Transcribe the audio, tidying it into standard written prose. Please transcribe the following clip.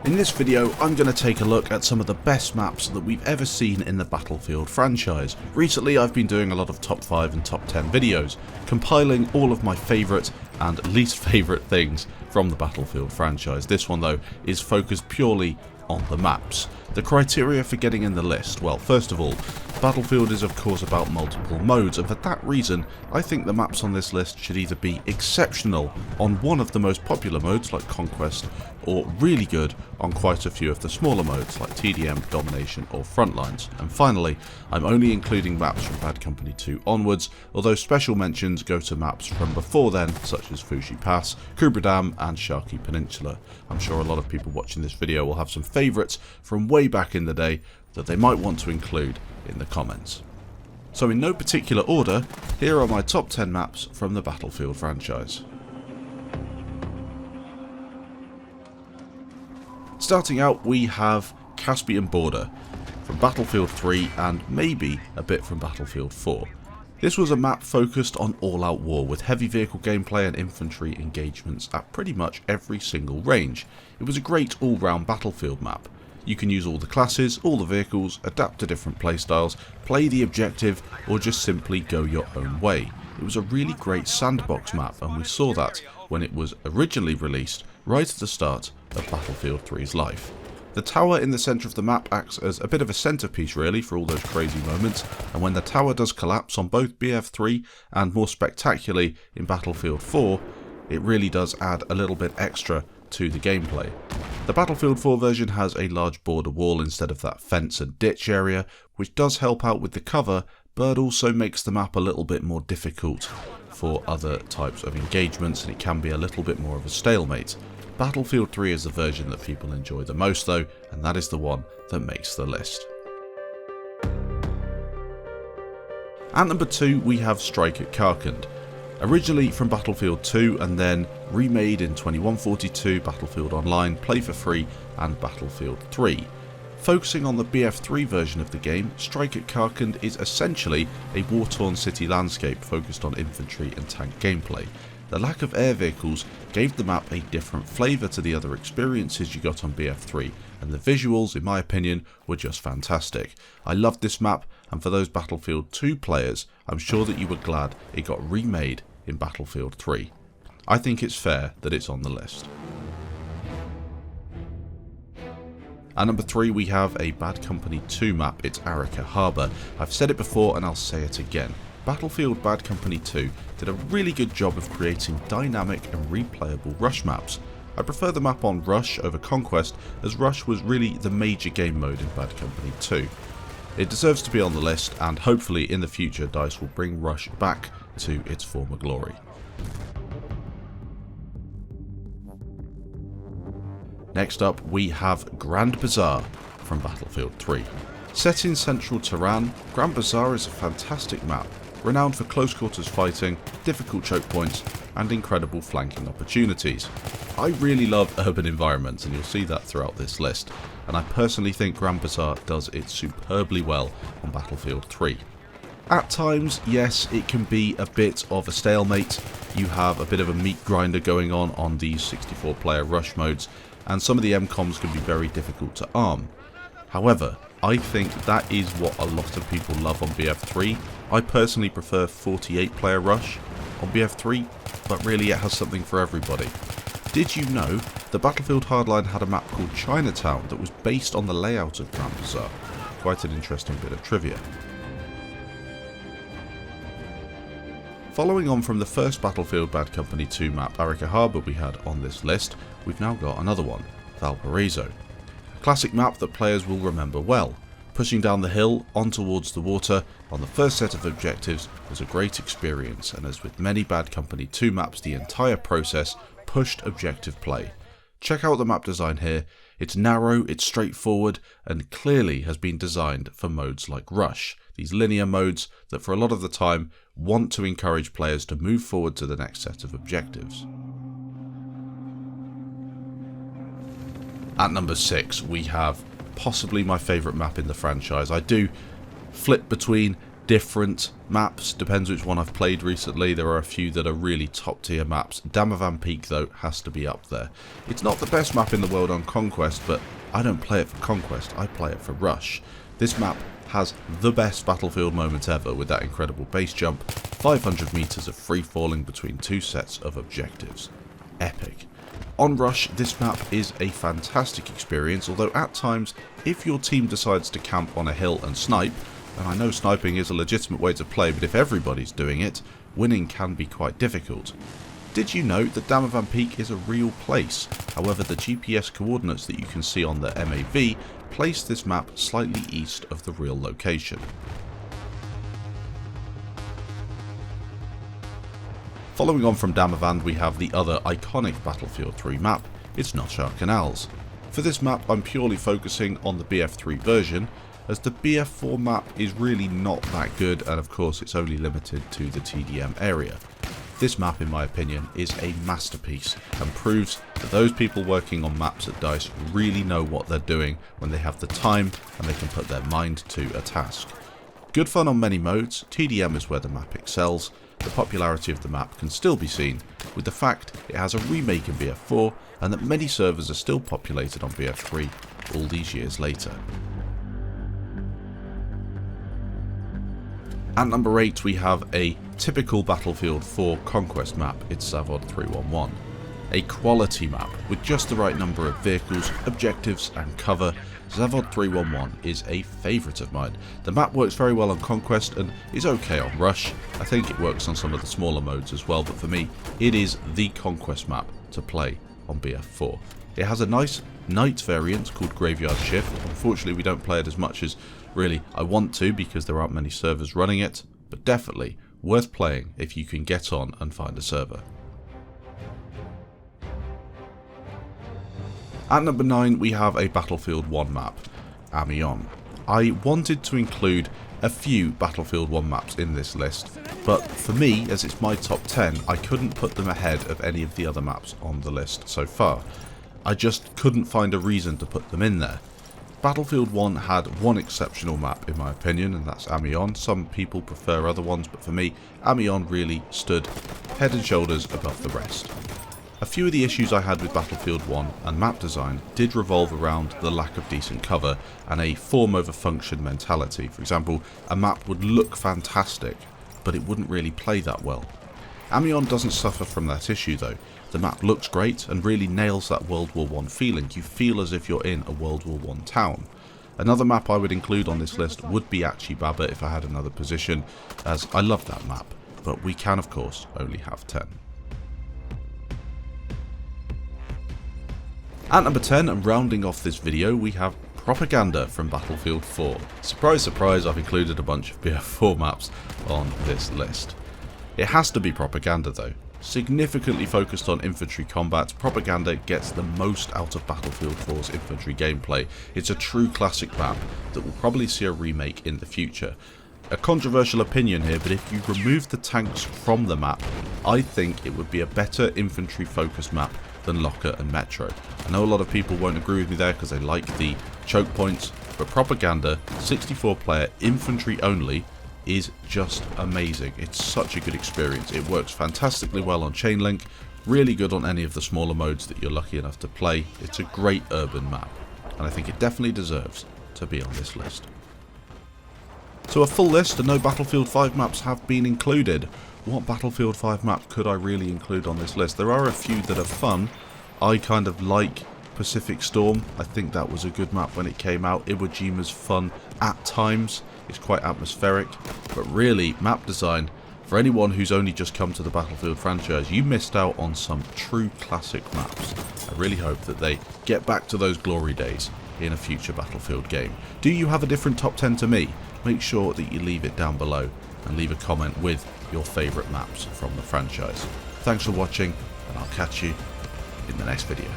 In this video, I'm going to take a look at some of the best maps that we've ever seen in the Battlefield franchise. Recently, I've been doing a lot of top 5 and top 10 videos, compiling all of my favourite and least favourite things from the Battlefield franchise. This one, though, is focused purely on the maps. The criteria for getting in the list, well, first of all, Battlefield is of course about multiple modes, and for that reason I think the maps on this list should either be exceptional on one of the most popular modes like Conquest, or really good on quite a few of the smaller modes like TDM, Domination or Frontlines. And finally, I'm only including maps from Bad Company 2 onwards, although special mentions go to maps from before then such as Fuji Pass, Kubra Dam and Sharky Peninsula. I'm sure a lot of people watching this video will have some favourites from way back in the day that they might want to include in the comments. So in no particular order, here are my top 10 maps from the Battlefield franchise. Starting out, we have Caspian Border from Battlefield 3 and maybe a bit from Battlefield 4. This was a map focused on all-out war with heavy vehicle gameplay and infantry engagements at pretty much every single range. It was a great all-round Battlefield map. You can use all the classes, all the vehicles, adapt to different playstyles, play the objective, or just simply go your own way. It was a really great sandbox map, and we saw that when it was originally released right at the start of Battlefield 3's life. The tower in the centre of the map acts as a bit of a centrepiece really for all those crazy moments, and when the tower does collapse on both BF3 and more spectacularly in Battlefield 4, it really does add a little bit extra to the gameplay. The Battlefield 4 version has a large border wall instead of that fence and ditch area, which does help out with the cover, but also makes the map a little bit more difficult for other types of engagements, and it can be a little bit more of a stalemate. Battlefield 3 is the version that people enjoy the most though, and that is the one that makes the list. At number 2 we have Strike at Karkand. Originally from Battlefield 2 and then remade in 2142, Battlefield Online, Play for Free and Battlefield 3. Focusing on the BF3 version of the game, Strike at Karkand is essentially a war-torn city landscape focused on infantry and tank gameplay. The lack of air vehicles gave the map a different flavour to the other experiences you got on BF3, and the visuals, in my opinion, were just fantastic. I loved this map, and for those Battlefield 2 players, I'm sure that you were glad it got remade in Battlefield 3. I think it's fair that it's on the list. At number 3 we have a Bad Company 2 map, it's ARICA Harbour. I've said it before and I'll say it again. Battlefield Bad Company 2 did a really good job of creating dynamic and replayable rush maps. I prefer the map on Rush over Conquest, as Rush was really the major game mode in Bad Company 2. It deserves to be on the list, and hopefully in the future DICE will bring Rush back to its former glory. Next up we have Grand Bazaar from Battlefield 3. Set in central Tehran, Grand Bazaar is a fantastic map, renowned for close quarters fighting, difficult choke points and incredible flanking opportunities. I really love urban environments, and you'll see that throughout this list, and I personally think Grand Bazaar does it superbly well on Battlefield 3. At times, yes, it can be a bit of a stalemate. You have a bit of a meat grinder going on these 64 player rush modes, and some of the MCOMs can be very difficult to arm. However, I think that is what a lot of people love on BF3. I personally prefer 48 player rush on BF3, but really it has something for everybody. Did you know the Battlefield Hardline had a map called Chinatown that was based on the layout of Grand Bazaar? Quite an interesting bit of trivia. Following on from the first Battlefield Bad Company 2 map, ARICA Harbour, we had on this list, we've now got another one, VALPARAISO. A classic map that players will remember well. Pushing down the hill on towards the water on the first set of objectives was a great experience, and as with many Bad Company 2 maps, the entire process pushed objective play. Check out the map design here. It's narrow, it's straightforward, and clearly has been designed for modes like Rush, these linear modes that for a lot of the time want to encourage players to move forward to the next set of objectives. At number 6 we have possibly my favourite map in the franchise. I do flip between different maps, depends which one I've played recently. There are a few that are really top tier maps. DAMAVAND Peak though has to be up there. It's not the best map in the world on Conquest, but I don't play it for Conquest, I play it for Rush. This map has the best battlefield moment ever with that incredible base jump, 500 meters of free falling between two sets of objectives. Epic. On Rush, this map is a fantastic experience, although at times, if your team decides to camp on a hill and snipe, and I know sniping is a legitimate way to play, but if everybody's doing it, winning can be quite difficult. Did you know that DAMAVAND Peak is a real place? However, the GPS coordinates that you can see on the MAV place this map slightly east of the real location. Following on from DAMAVAND, we have the other iconic Battlefield 3 map, it's NOSHAHR Canals. For this map, I'm purely focusing on the BF3 version, as the BF4 map is really not that good, and of course it's only limited to the TDM area. This map, in my opinion, is a masterpiece and proves that those people working on maps at DICE really know what they're doing when they have the time and they can put their mind to a task. Good fun on many modes, TDM is where the map excels. The popularity of the map can still be seen with the fact it has a remake in BF4 and that many servers are still populated on BF3 all these years later. At number 8 we have a typical Battlefield 4 Conquest map, it's ZAVOD 311. A quality map with just the right number of vehicles, objectives and cover. ZAVOD 311 is a favourite of mine. The map works very well on Conquest and is okay on Rush. I think it works on some of the smaller modes as well, but for me it is the Conquest map to play on BF4. It has a nice night variant called Graveyard Shift. Unfortunately we don't play it as much as really I want to because there aren't many servers running it, but definitely worth playing if you can get on and find a server. At number 9 we have a Battlefield 1 map, AMIENS. I wanted to include a few Battlefield 1 maps in this list, but for me, as it's my top 10, I couldn't put them ahead of any of the other maps on the list so far. I just couldn't find a reason to put them in there. Battlefield 1 had one exceptional map in my opinion, and that's AMIENS. Some people prefer other ones, but for me, AMIENS really stood head and shoulders above the rest. A few of the issues I had with Battlefield 1 and map design did revolve around the lack of decent cover and a form over function mentality. For example, a map would look fantastic, but it wouldn't really play that well. AMIENS doesn't suffer from that issue though. The map looks great and really nails that World War I feeling. You feel as if you're in a World War I town. Another map I would include on this list would be Baba if I had another position, as I love that map, but we can of course only have 10. At number 10, and rounding off this video, we have Propaganda from Battlefield 4. Surprise surprise, I've included a bunch of BF4 maps on this list. It has to be Propaganda though. Significantly focused on infantry combat, Propaganda gets the most out of Battlefield 4's infantry gameplay. It's a true classic map that will probably see a remake in the future. A controversial opinion here, but if you remove the tanks from the map, I think it would be a better infantry focused map than Locker and Metro. I know a lot of people won't agree with me there because they like the choke points, but Propaganda, 64 player, infantry only, is just amazing. It's such a good experience. It works fantastically well on Chainlink, really good on any of the smaller modes that you're lucky enough to play. It's a great urban map, and I think it definitely deserves to be on this list. So a full list and no Battlefield 5 maps have been included. What Battlefield 5 map could I really include on this list? There are a few that are fun. I kind of like Pacific Storm. I think that was a good map when it came out. Iwo Jima's fun at times. It's quite atmospheric. But really, map design, for anyone who's only just come to the Battlefield franchise, you missed out on some true classic maps. I really hope that they get back to those glory days in a future Battlefield game. Do you have a different top 10 to me? Make sure that you leave it down below and leave a comment with your favourite maps from the franchise. Thanks for watching, and I'll catch you in the next video.